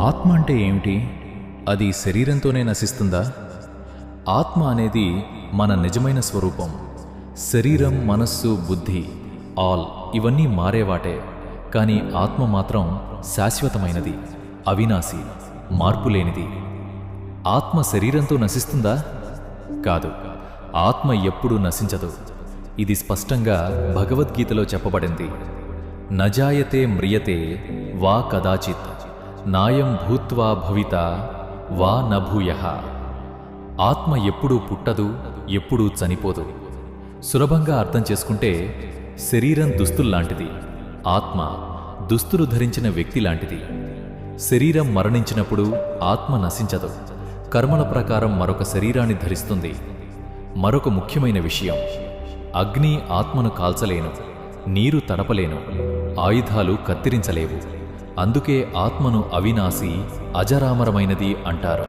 ఆత్మ అంటే ఏమిటి? అది శరీరంతోనే నశిస్తుందా? ఆత్మ అనేది మన నిజమైన స్వరూపం. శరీరం, మనస్సు, బుద్ధి ఆల్ ఇవన్నీ మారేవాటే. కానీ ఆత్మ మాత్రం శాశ్వతమైనది, అవినాశి, మార్పులేనిది. ఆత్మ శరీరంతో నశిస్తుందా? కాదు, ఆత్మ ఎప్పుడూ నశించదు. ఇది స్పష్టంగా భగవద్గీతలో చెప్పబడింది. నజాయతే మ్రియతే వా కదాచిత్ నాయం భూత్వా భవిత వా నభూయః. ఆత్మ ఎప్పుడూ పుట్టదు, ఎప్పుడూ చనిపోదు. సులభంగా అర్థం చేసుకుంటే శరీరం దుస్తుల్లాంటిది, ఆత్మ దుస్తులు ధరించిన వ్యక్తి లాంటిది. శరీరం మరణించినప్పుడు ఆత్మ నశించదు. కర్మల ప్రకారం మరొక శరీరాన్ని ధరిస్తుంది. మరొక ముఖ్యమైన విషయం, అగ్ని ఆత్మను కాల్చలేను, నీరు తడపలేను, ఆయుధాలు కత్తిరించలేవు. అందుకే ఆత్మను అవినాశి, అజరామరమైనది అంటారు.